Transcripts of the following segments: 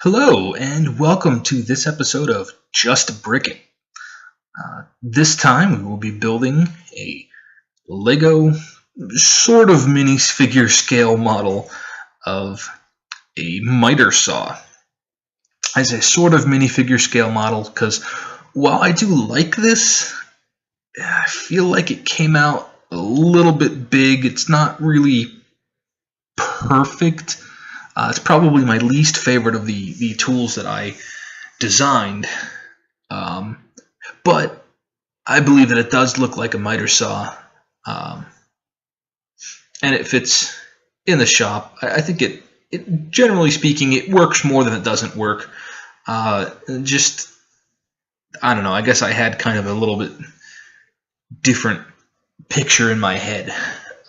Hello, and welcome to this episode of Just Bricking. This time we will be building a Lego sort of mini figure scale model of a miter saw. I say sort of mini figure scale model because while I do like this, I feel like it came out a little bit big. It's not really perfect. It's probably my least favorite of the tools that I designed, but I believe that it does look like a miter saw, and it fits in the shop. I think it generally speaking, it works more than it doesn't work. I don't know, I guess I had kind of a little bit different picture in my head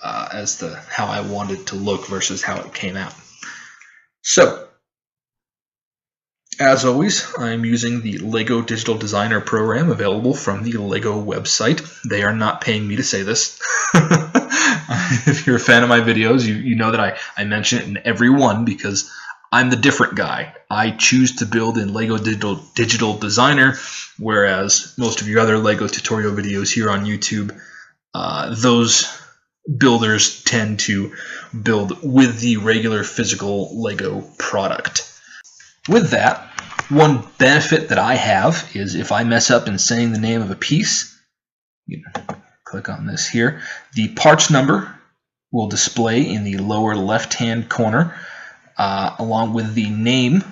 as to how I wanted it to look versus how it came out. So, as always, I'm using the Lego Digital Designer program available from the Lego website. They are not paying me to say this. If you're a fan of my videos, you know that I mention it in every one because I'm the different guy. I choose to build in Lego Digital Designer, whereas most of your other Lego tutorial videos here on YouTube, those builders tend to build with the regular physical Lego product. With that, one benefit that I have is if I mess up in saying the name of a piece, you can click on this here, the parts number will display in the lower left-hand corner along with the name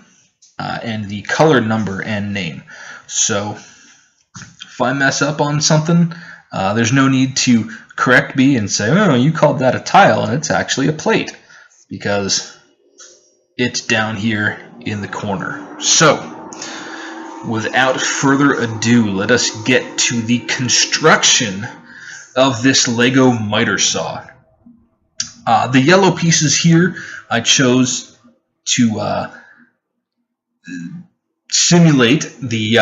and the color number and name. So if I mess up on something, there's no need to correct me and say, oh, you called that a tile and it's actually a plate, because it's down here in the corner. So, without further ado, let us get to the construction of this Lego miter saw. The yellow pieces here I chose to simulate the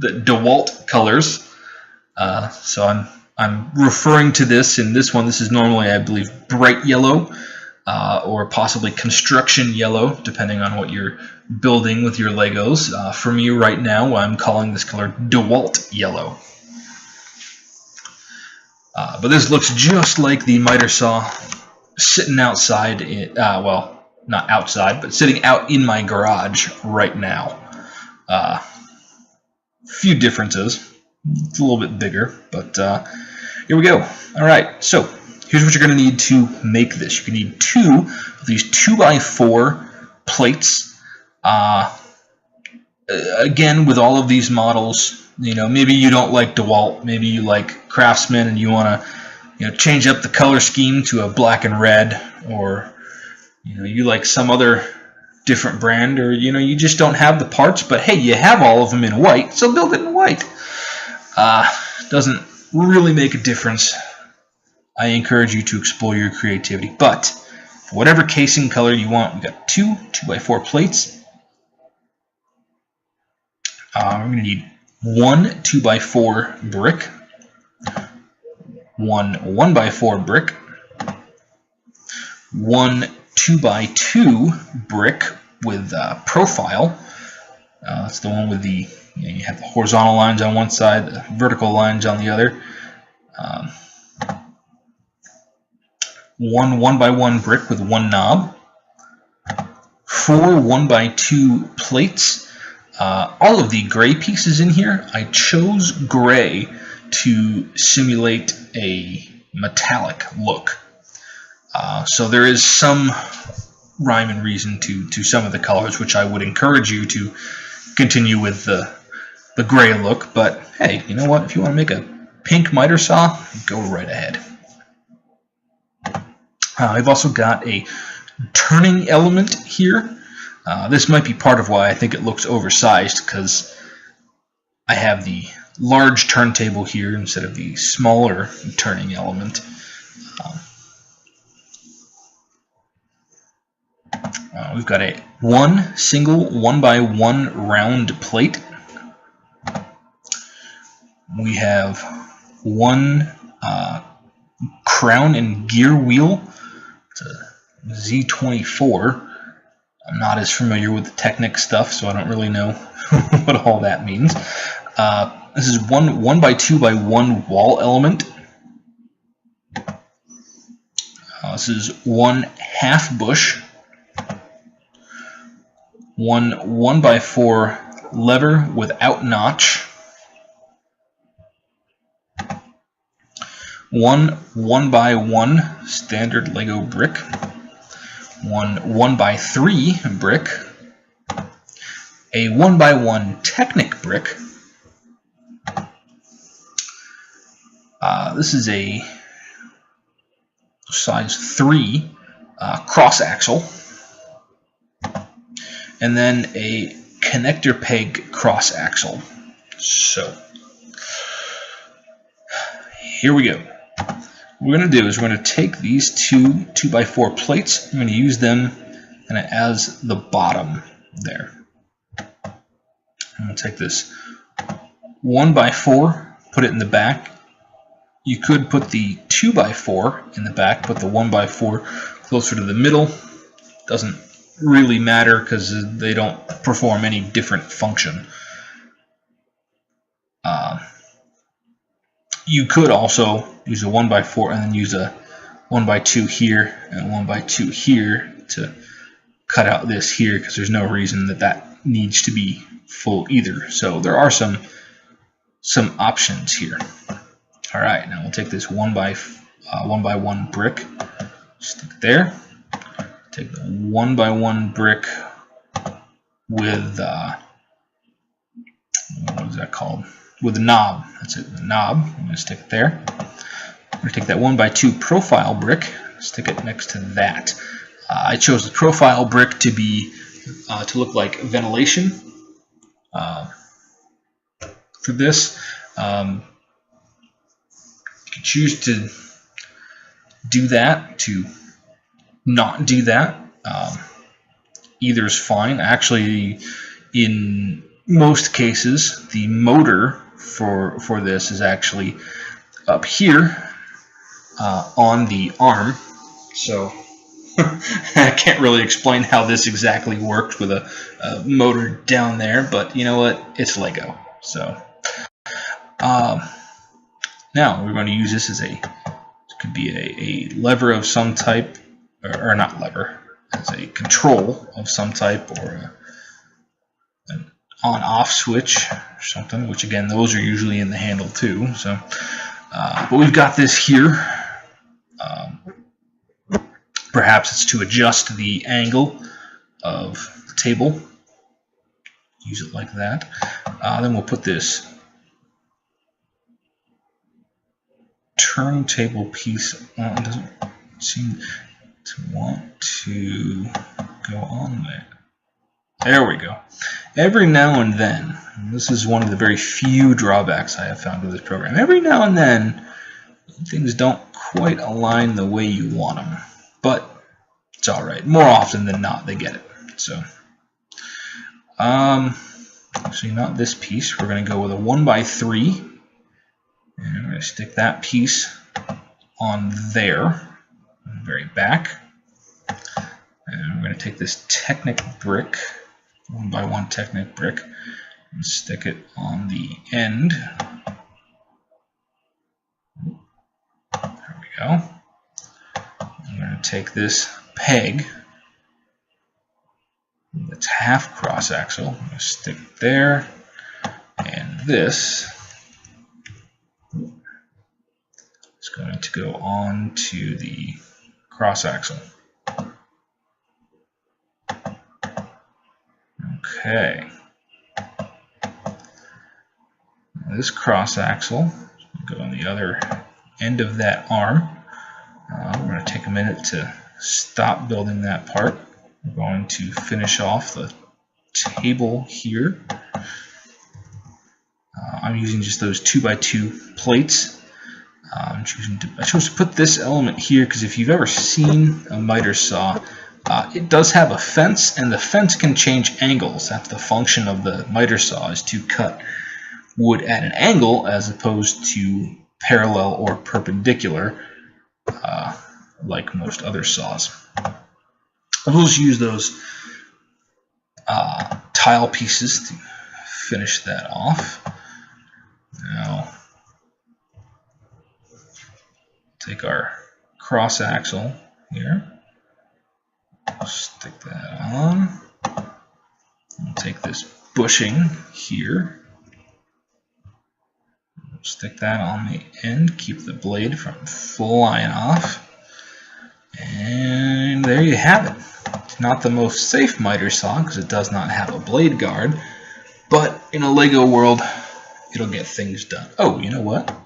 DeWalt colors. So I'm referring to this in this one. This is normally, I believe, bright yellow or possibly construction yellow, depending on what you're building with your Legos. For me right now, I'm calling this color DeWalt yellow. But this looks just like the miter saw sitting outside, well, not outside, but sitting out in my garage right now. Few differences. It's a little bit bigger, but here we go. All right, so here's what you're going to need to make this. You're going to need two of these 2x4 plates. Again, with all of these models, maybe you don't like DeWalt, maybe you like Craftsman, and you want to, change up the color scheme to a black and red, or you like some other different brand, or you just don't have the parts, but hey, you have all of them in white, so build it in white. Doesn't really make a difference. I encourage you to explore your creativity, but for whatever casing color you want, we've got two 2x4 plates. We're going to need one 2x4 brick, one 1x4 brick, one 2x2 brick with profile. That's the one with the, you have the horizontal lines on one side, the vertical lines on the other. One 1x1 brick with one knob. Four 1x2 plates. All of the gray pieces in here, I chose gray to simulate a metallic look. So there is some rhyme and reason to some of the colors, which I would encourage you to continue with the gray look, but hey, you know what? If you want to make a pink miter saw, go right ahead. I've also got a turning element here. This might be part of why I think it looks oversized, because I have the large turntable here instead of the smaller turning element. We've got a one single 1x1 round plate. We have one crown and gear wheel. It's a Z24. I'm not as familiar with the Technic stuff, so I don't really know what all that means. This is one by 2 by 1 wall element. This is 1 half bush, 1 by 4 lever without notch, 1 by 1 standard Lego brick, 1 by 3 brick, a 1 by 1 Technic brick. This is a size 3 cross axle, and then a connector peg cross axle. So here we go. What we're going to do is we're going to take these two 2x4 plates. I'm going to use them kind of as the bottom there. I'm going to take this 1x4, put it in the back. You could put the 2x4 in the back, put the 1x4 closer to the middle. Doesn't really matter because they don't perform any different function. You could also use a 1x4 and then use a 1x2 here and a 1x2 here to cut out this here, because there's no reason that needs to be full either. So there are some options here. All right, now we'll take this 1 by 1 brick, stick it there. Take the 1 by 1 brick with what is that called? With a knob. That's it, the knob. I'm going to stick it there. I'm going to take that 1 by 2 profile brick, stick it next to that. I chose the profile brick to be to look like ventilation for this. You can choose to do that, to not do that. Either is fine. Actually, in most cases, the motor for this is actually up here on the arm. So I can't really explain how this exactly worked with a motor down there, but you know what? It's Lego. So now we're going to use this as it could be a lever of some type, or not lever, as a control of some type, or an on-off switch or something, which again, those are usually in the handle too. So, but we've got this here. Perhaps it's to adjust the angle of the table. Use it like that. Then we'll put this turntable piece on. It doesn't seem to want to go on there. There we go. Every now and then, and this is one of the very few drawbacks I have found with this program, every now and then things don't quite align the way you want them, but it's alright. More often than not, they get it. So actually not this piece. We're going to go with a 1 by 3, and we're going to stick that piece on there, on the very back. And we're going to take this Technic brick, 1 by 1 Technic brick, and stick it on the end. There we go. I'm going to take this peg, that's half cross axle, I'm going to stick it there, and this is going to go on to the cross axle. Okay. Now this cross axle will go on the other end of that arm. We're going to take a minute to stop building that part. We're going to finish off the table here. I'm using just those 2 by 2 plates. I chose to put this element here because if you've ever seen a miter saw, it does have a fence, and the fence can change angles. That's the function of the miter saw, is to cut wood at an angle as opposed to parallel or perpendicular, like most other saws. I'll just use those tile pieces to finish that off. Now, take our cross axle here, stick that on. We'll take this bushing here, stick that on the end, keep the blade from flying off, and there you have it. It's not the most safe miter saw because it does not have a blade guard, but in a Lego world, it'll get things done. Oh, you know what?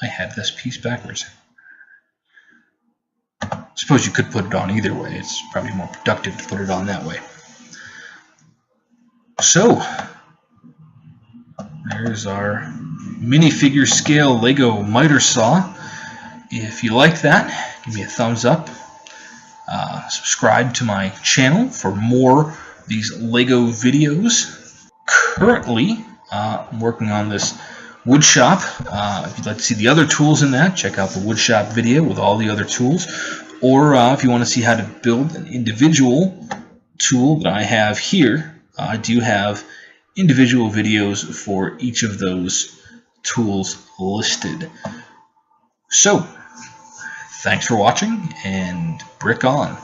I had this piece backwards. I suppose you could put it on either way. It's probably more productive to put it on that way. So, there's our minifigure scale Lego miter saw. If you liked that, give me a thumbs up. Subscribe to my channel for more of these Lego videos. Currently, I'm working on this woodshop. If you'd like to see the other tools in that, check out the woodshop video with all the other tools. Or if you want to see how to build an individual tool that I have here, I do have individual videos for each of those tools listed. So, thanks for watching, and brick on.